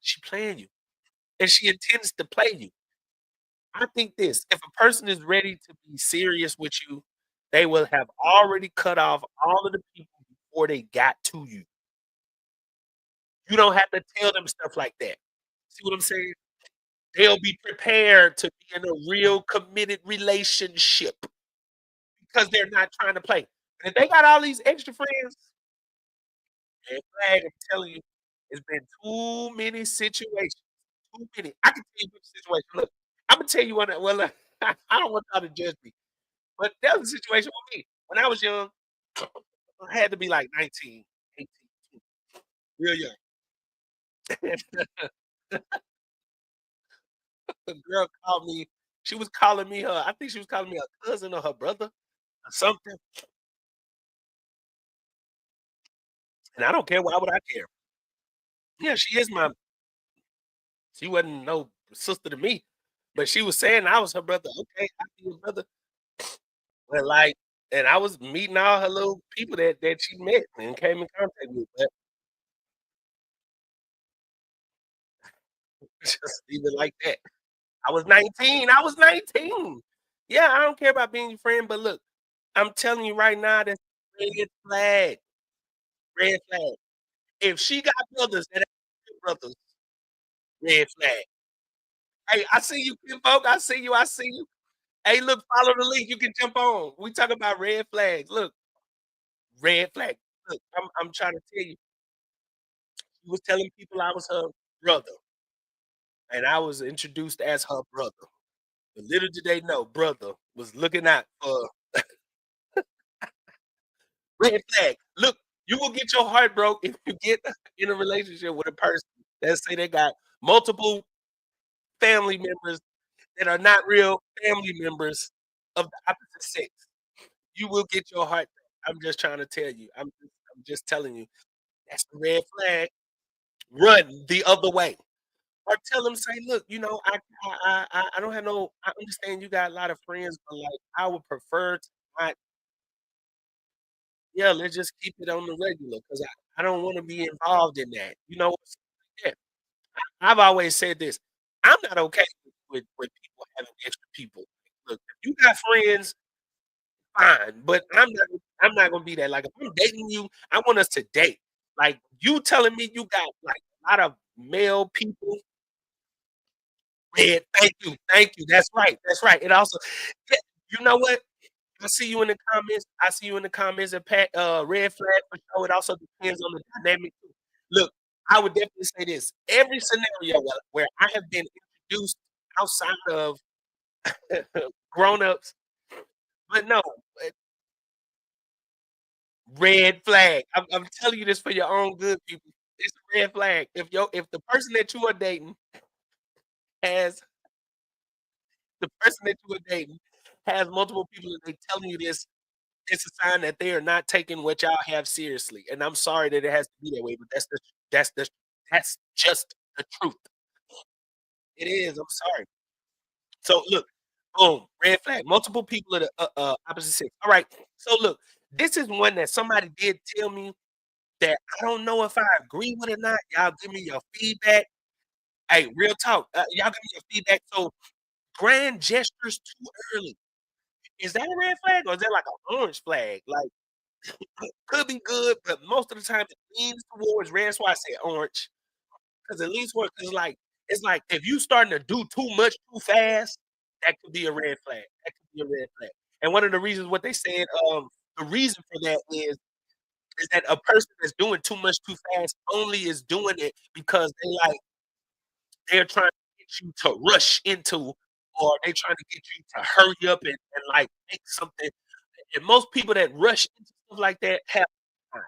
S1: She playing you. and she intends to play you. I think this, if a person is ready to be serious with you, they will have already cut off all of the people before they got to you. You don't have to tell them stuff like that. See what I'm saying? They'll be prepared to be in a real committed relationship because they're not trying to play. And if they got all these extra friends, red flag, I'm telling you, it's been too many situations, too many. I can tell you which situation. Look, Imma tell you one that well, I don't want y'all to judge me, but that was a situation with me. When I was young, I had to be like 19, 18, real young. The girl called me she was calling me her I think she was calling me her cousin or her brother or something, and I don't care, why would I care? Yeah, she is my she wasn't no sister to me, but she was saying I was her brother. Okay, I be your brother. But, like and I was meeting all her little people that she met and came in contact with, but just leave it like that. I was 19. Yeah, I don't care about being your friend, but look, I'm telling you right now, that's red flag, red flag. If she got brothers that ain't your brothers, red flag. Hey, I see you, kinfolk. I see you. Hey, look, follow the link. You can jump on. We talk about red flags. Look, red flag. Look, I'm trying to tell you. She was telling people I was her brother, and I was introduced as her brother. But little did they know, brother was looking out for red flag. Look, you will get your heart broke if you get in a relationship with a person that say they got multiple family members that are not real family members of the opposite sex. You will get your heart broke. I'm just trying to tell you. I'm just telling you. That's the red flag. Run the other way. Or tell them, say, "Look, I don't have no I understand you got a lot of friends, but, like, I would prefer to not yeah, let's just keep it on the regular because I don't wanna be involved in that." You know, yeah. I've always said this, I'm not okay with people having extra people. Look, if you got friends, fine, but I'm not gonna be that. Like, if I'm dating you, I want us to date. Like, you telling me you got, like, a lot of male people thank you, that's right, it also yeah, you know what? I see you in the comments. I see you in the comments and red flag for sure. It also depends on the dynamic too. Look, I would definitely say this. Every scenario where I have been introduced outside of grown-ups, but no, eh, red flag. I'm telling you this for your own good, people. It's a red flag. If the person that you are dating has the person that you are dating has multiple people and they telling you this it's a sign that they are not taking what y'all have seriously, and I'm sorry that it has to be that way, but that's the that's just the truth. It is, I'm sorry. So, look, boom, red flag, multiple people of the, opposite sex. Alright, so look, this is one that somebody did tell me that I don't know if I agree with or not. Y'all give me your feedback. Hey, real talk, y'all give me your feedback. So, grand gestures too early, is that a red flag or is that like an orange flag? Like could be good, but most of the time it leans towards red. That's why I say orange, because it leans towards 'cause it's like if you starting to do too much too fast, that could be a red flag. That could be a red flag. And one of the reasons what they said, the reason for that is that a person that's doing too much too fast only is doing it because they're trying to get you to rush into or they trying to get you to hurry up and like make something. And most people that rush into stuff like that have time.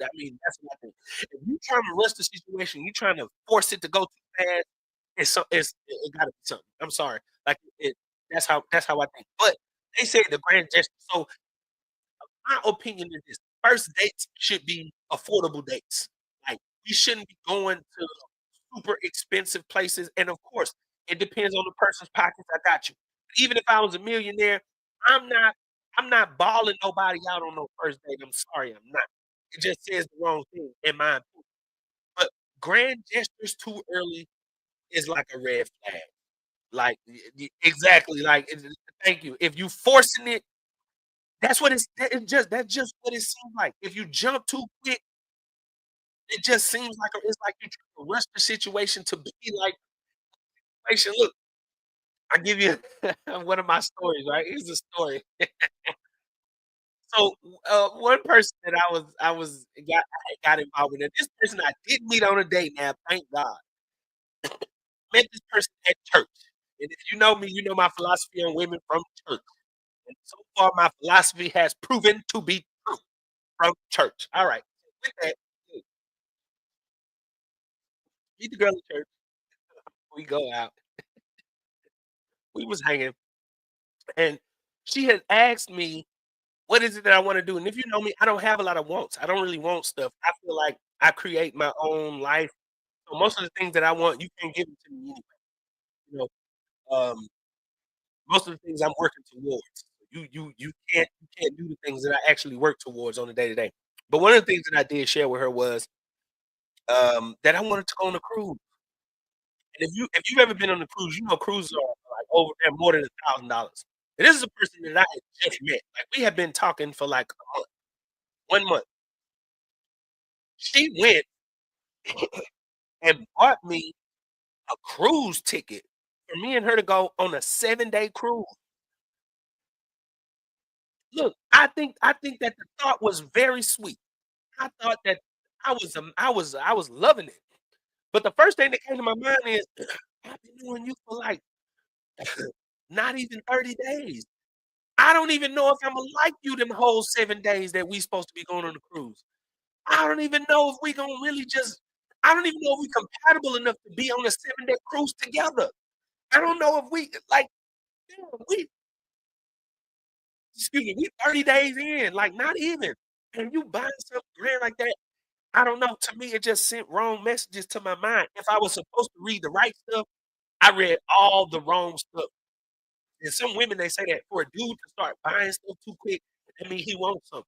S1: I mean, that's what I think. If you trying to rush the situation, you trying to force it to go too fast, it gotta be something. I'm sorry. Like that's how I think. But they say the grand gesture. So my opinion is this: first dates should be affordable dates. Like we shouldn't be going to super expensive places. And of course, it depends on the person's pockets. I got you. Even if I was a millionaire, I'm not I'm not balling nobody out on no first date. I'm sorry, I'm not. It just says the wrong thing in my opinion. But grand gestures too early is like a red flag. Like, exactly, like, thank you. If you forcing it, that's just what it seems like. If you jump too quick, it just seems like it's like you're trying to rush the situation to be like situation. Look, I give you one of my stories, right? Here's a story. So, one person that I got involved with, and this person I did meet on a date now, thank God. Met this person at church, and if you know me, you know my philosophy on women from church, and so far my philosophy has proven to be true from church. Alright, with that, look, meet the girl at church, we go out, we was hanging, and she had asked me, "What is it that I wanna do?" And if you know me, I don't have a lot of wants, I don't really want stuff. I feel like I create my own life, so most of the things that I want, you can't give it to me anyway, you know? Most of the things I'm working towards. You can't do the things that I actually work towards on a day to day. But one of the things that I did share with her was, that I wanted to go on a cruise. And if you've ever been on a cruise, you know cruises are like over they're more than $1,000. And this is a person that I had just met. Like we had been talking for like a month, 1 month. She went and bought me a cruise ticket for me and her to go on a 7-day cruise. Look, I think that the thought was very sweet. I thought that I was loving it. But the first thing that came to my mind is, I've been knowing you for, like, not even 30 days. I don't even know if Imma like you them whole 7 days that we supposed to be going on the cruise. I don't even know if we gonna really just I don't even know if we compatible enough to be on a 7-day cruise together. I don't know if we like, damn, we excuse me, we 30 days in, like, not even, and you buying something grand like that. I don't know, to me, it just sent wrong messages to my mind. If I was supposed to read the right stuff, I read all the wrong stuff. And some women, they say that for a dude to start buying stuff too quick, I mean, he wants something.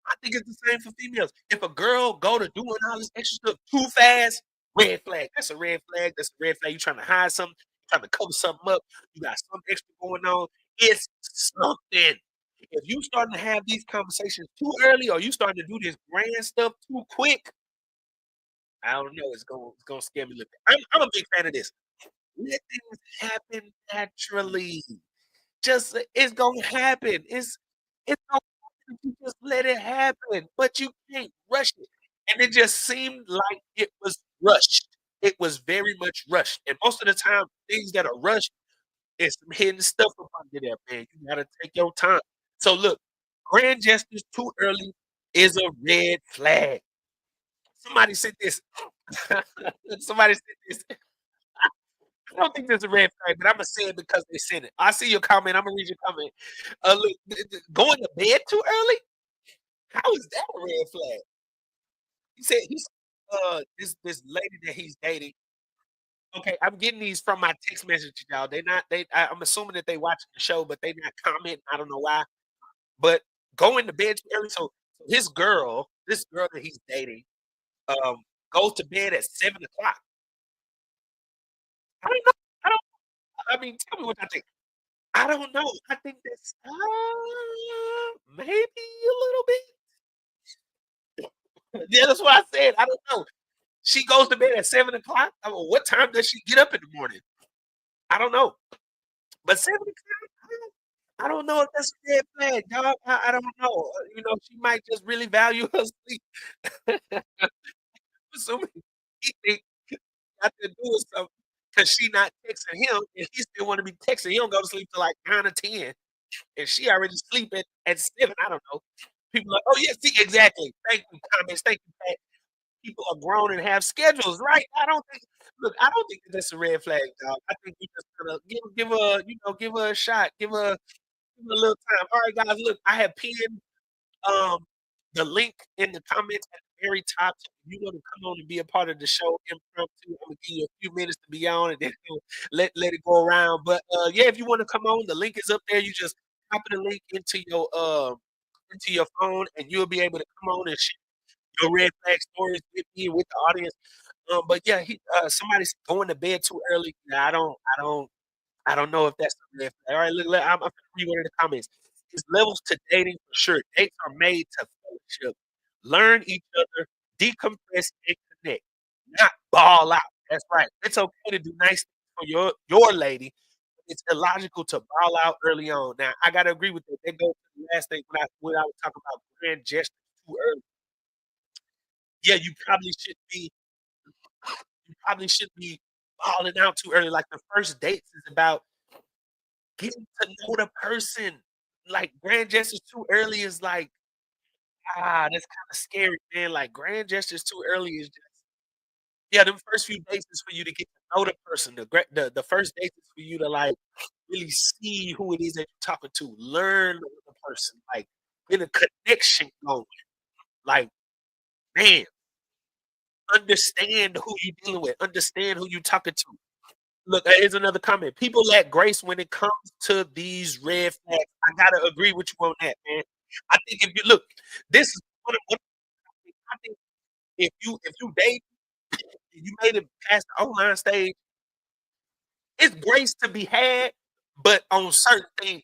S1: I think it's the same for females. If a girl go to doing all this extra stuff too fast, red flag. That's a red flag. That's a red flag. You trying to hide something, trying to cover something up. You got something extra going on. It's something. If you starting to have these conversations too early, or you starting to do this grand stuff too quick, I don't know. It's gonna scare me a little bit. I'm a big fan of this. Let things happen naturally. Just it's gonna happen. It's gonna happen if you just let it happen, but you can't rush it. And it just seemed like it was rushed. It was very much rushed. And most of the time, things that are rushed is some hidden stuff up under there, man. You gotta take your time. So look, grand gestures too early is a red flag. Somebody said this. Somebody said this. I don't think there's a red flag, but Imma say it because they said it. I see your comment, Imma read your comment. Look, going to bed too early? How is that a red flag? He said this lady that he's dating. Okay, I'm getting these from my text message, y'all. They not they I'm assuming that they watching the show, but they not commenting. I don't know why. But going to bed too early. So this girl that he's dating, um, goes to bed at 7 o'clock. I don't know. I don't I mean, tell me what I think. I don't know. I think that's, maybe a little bit. Yeah, that's what I said. I don't know. She goes to bed at 7 o'clock. What time does she get up in the morning? I don't know. But 7 o'clock, I don't know if that's a red flag, dog. I don't know. She might just really value her sleep. Assuming he think got to do with something because she not texting him, and he still want to be texting. He don't go to sleep till like 9 or 10, and she already sleep at 7. I don't know. People like, oh yeah, see, exactly. Thank you, comments. Thank you, Pat. People are grown and have schedules, right? I don't think that that's a red flag, dog. I think we just gonna give her a shot, give her a little time. All right, guys, look, I have pinned um the link in the comments at the very top. So if you want to come on and be a part of the show impromptu, I'm gonna give you a few minutes to be on and then we'll let it go around. But yeah, if you want to come on, the link is up there. You just copy the link into your phone and you'll be able to come on and share your red flag stories with me and with the audience. But yeah, somebody's going to bed too early. Yeah, I don't know if that's the red flag. All right, look, I'm gonna read one of the comments. It's levels to dating for sure. Dates are made to fellowship, learn each other, decompress, and connect, not ball out. That's right. It's okay to do nice things for your lady. It's illogical to ball out early on. Now, I gotta agree with that. That goes to the last thing when I was talking about grand gestures too early. Yeah, you probably should be balling out too early. Like the first dates is about getting to know the person. Like grand gestures too early is like, that's kinda scary, man. Like grand gestures too early is just yeah, them first few dates is for you to get to know the person. The first date is for you to like really see who it is that you're talking to, learn the person, like get a connection going. Like, man, understand who you're dealing with, understand who you're talking to. Look, here's another comment. People lack grace when it comes to these red flags. I gotta agree with you on that, man. I think if you look, this is one I think if you date and you made it past the online stage, it's grace to be had, but on certain things,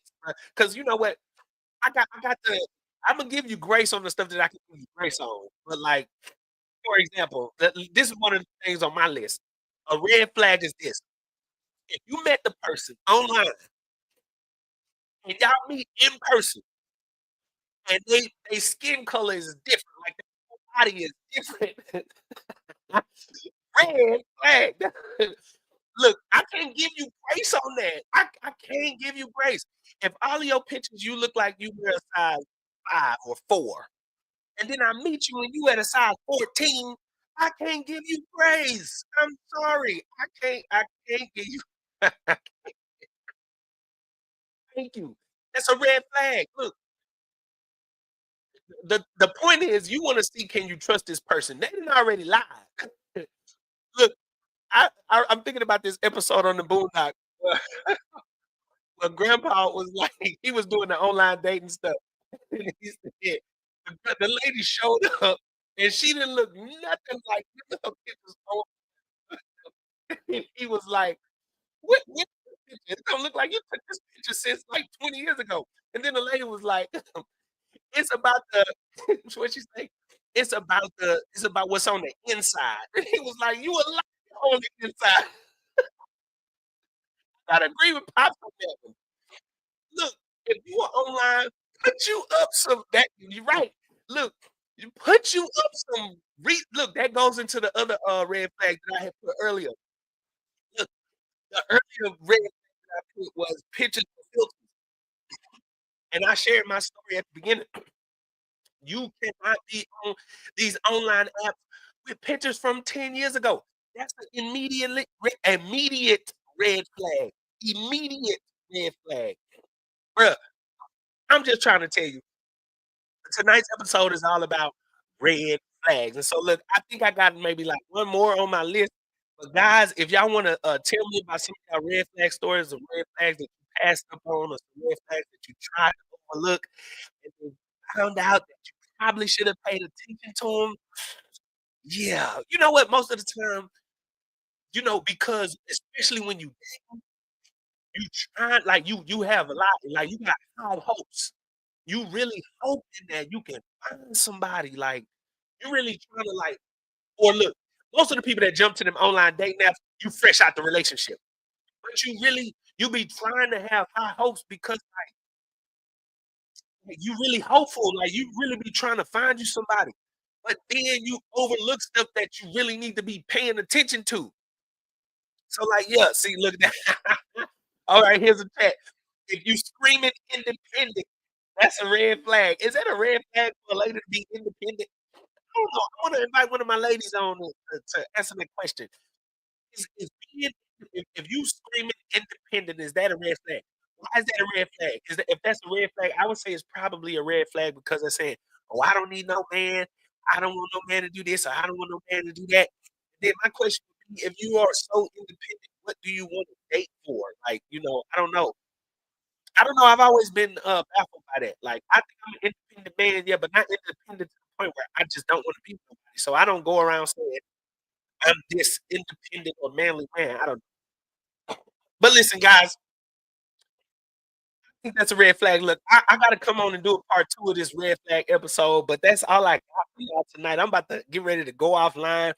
S1: because you know what? I got the Imma give you grace on the stuff that I can give you grace on. But like, for example, this is one of the things on my list. A red flag is this. If you met the person online and y'all meet in person and they skin color is different, like their body is different, red flag. Look, I can't give you grace on that. I can't give you grace. If all of your pictures you look like you wear a size 5 or 4, and then I meet you and you at a size 14, I can't give you grace. I'm sorry. I can't give you thank you. That's a red flag. Look, the point is you wanna see can you trust this person. They didn't already lied. Look, I'm thinking about this episode on the Boondocks where grandpa was like he was doing the online dating stuff. And he said the lady showed up and she didn't look nothing like her pictures on and he was like, "What picture? It don't look like you took this picture since like 20 years ago." And then the lady was like, "It's about the" what she say? It's about what's on the inside." And he was like, "You a liar on the inside." I agree with Pops on that one. Look, if you are online, put you up some that you're right. Look, you put you up some look, that goes into the other red flag that I had put earlier. Look, the earlier red flag that I put was pictures with filters. And I shared my story at the beginning. You cannot be on these online apps with pictures from 10 years ago. That's an immediate red flag. Immediate red flag. Bruh, I'm just trying to tell you, tonight's episode is all about red flags. And so look, I think I got maybe like one more on my list. But guys, if y'all want to tell me about some of y'all red flag stories or red flags that you passed up on or some red flags that you tried to overlook and then found out that you probably should have paid attention to them. Yeah. You know what? Most of the time, because especially when you try like you have a lot, like you got high hopes. You really hoping that you can find somebody, like, you really trying to, like or look, most of the people that jump to them online dating apps, you fresh out the relationship, but you be trying to have high hopes because, like, you really hopeful, like, you really be trying to find you somebody, but then you overlook stuff that you really need to be paying attention to. So, like, yeah, see, look at that. Alright, here's a chat. If you screaming independent, that's a red flag. Is that a red flag for a lady to be independent? I don't know. I wanna invite one of my ladies on to answer that question. Is being if you screaming independent, is that a red flag? Why is that a red flag? Is that if that's a red flag, I would say it's probably a red flag because they're saying, "Oh, I don't need no man. I don't want no man to do this, or I don't want no man to do that." Then my question would be, if you are so independent, what do you want to date for? Like, I don't know. I don't know. I've always been baffled by that. Like, I think I'm an independent man, yeah, but not independent to the point where I just don't want to be with nobody. So I don't go around saying I'm this independent or manly man. I don't but listen, guys, I think that's a red flag. Look, I gotta come on and do a part 2 of this red flag episode, but that's all I got for y'all tonight. I'm about to get ready to go offline.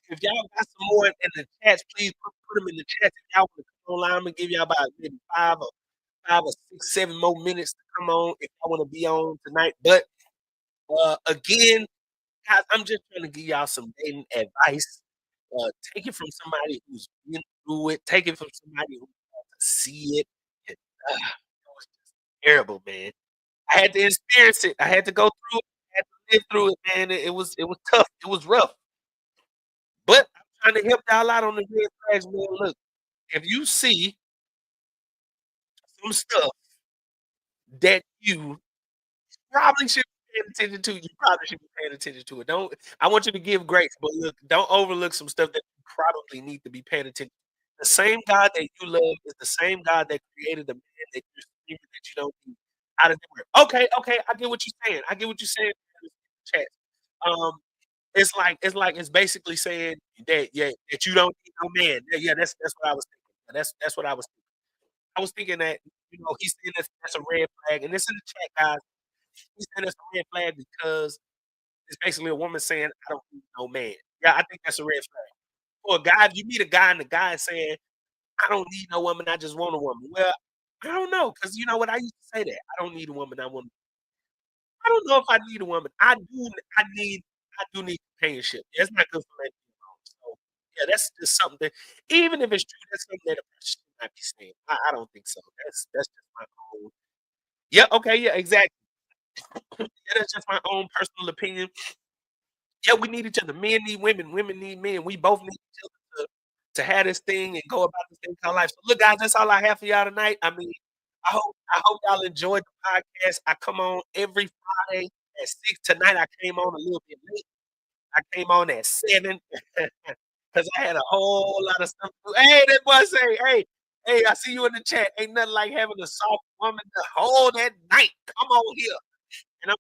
S1: If y'all got some more in the chats, please put them in the chat. If y'all wanna come online, I'm gonna give y'all about maybe 5 or 6, 7 more minutes to come on if y'all wanna be on tonight. But, again, guys, I'm just trying to give y'all some dating advice. Take it from somebody who's been through it. Take it from somebody who see it. And, it was just terrible, man. I had to experience it. I had to go through it. I had to live through it, man. It was tough. It was rough. But I'm trying to help y'all out on the red flags, man. Look, if you see some stuff that you probably should be paying attention to, you probably should be paying attention to it. Don't I want you to give grace, but look, don't overlook some stuff that you probably need to be paying attention. The same God that you love is the same God that created the man that you're screaming that you don't need out of nowhere. Okay, okay, I get what you're saying. I get what you're saying in the chat. Um, it's like it's basically saying that yeah, that you don't need no man. Yeah, yeah, that's what I was thinking. That's what I was thinking. I was thinking that, he's saying that's a red flag, and it's in the chat, guys. He's saying that's a red flag because it's basically a woman saying, "I don't need no man." Yeah, I think that's a red flag. For a guy, if you meet a guy and the guy is saying, "I don't need no woman, I just want a woman." Well, I don't know, because you know what? I used to say that. I don't need a woman, I don't know if I need a woman. I do need companionship. Yeah, it's not good for men to be alone. So, yeah, that's just something that even if it's true, that's something that a person should not be saying. I don't think so. That's just my own. Yeah, okay, yeah, exactly. Yeah, that's just my own personal opinion. Yeah, we need each other. Men need women, women need men. We both need each other to have this thing and go about this thing called life. So look, guys, that's all I have for y'all tonight. I mean, I hope y'all enjoyed the podcast. I come on every Friday at 6. Tonight I came on a little bit late. I came on at 7 because I had a whole lot of stuff to do. Hey, that boy say, hey, I see you in the chat. Ain't nothing like having a soft woman to hold at night. Come on here. And I'm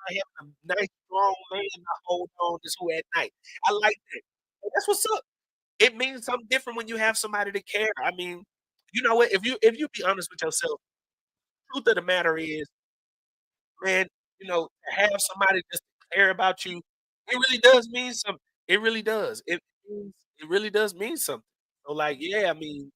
S1: having a nice strong man to hold on to at night. I like that. And that's what's up. It means something different when you have somebody to care. I mean, you know what? If you be honest with yourself, truth of the matter is, man, to have somebody just to care about you, it really does mean something. It really does. It really does mean something. So like, yeah, I mean,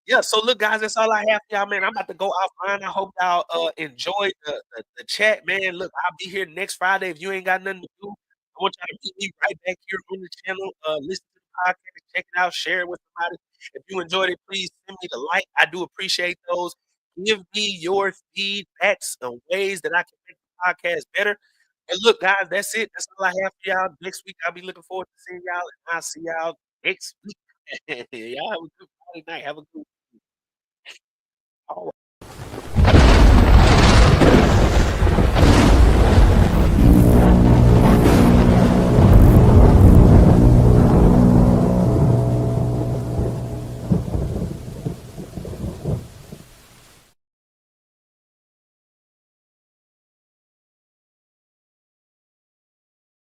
S1: yeah, so look, guys, that's all I have for y'all, man. I'm about to go offline. I hope y'all enjoyed the chat, man. Look, I'll be here next Friday. If you ain't got nothing to do, I want y'all to meet me right back here on the channel. Listen to the podcast, check it out, share it with somebody. If you enjoyed it, please send me the like. I do appreciate those. Give me your feedbacks and ways that I can make the podcast better. And look, guys, that's it. That's all I have for y'all. Next week, I'll be looking forward to seeing y'all, and I'll see y'all next week. Y'all have a good Friday night. Have a good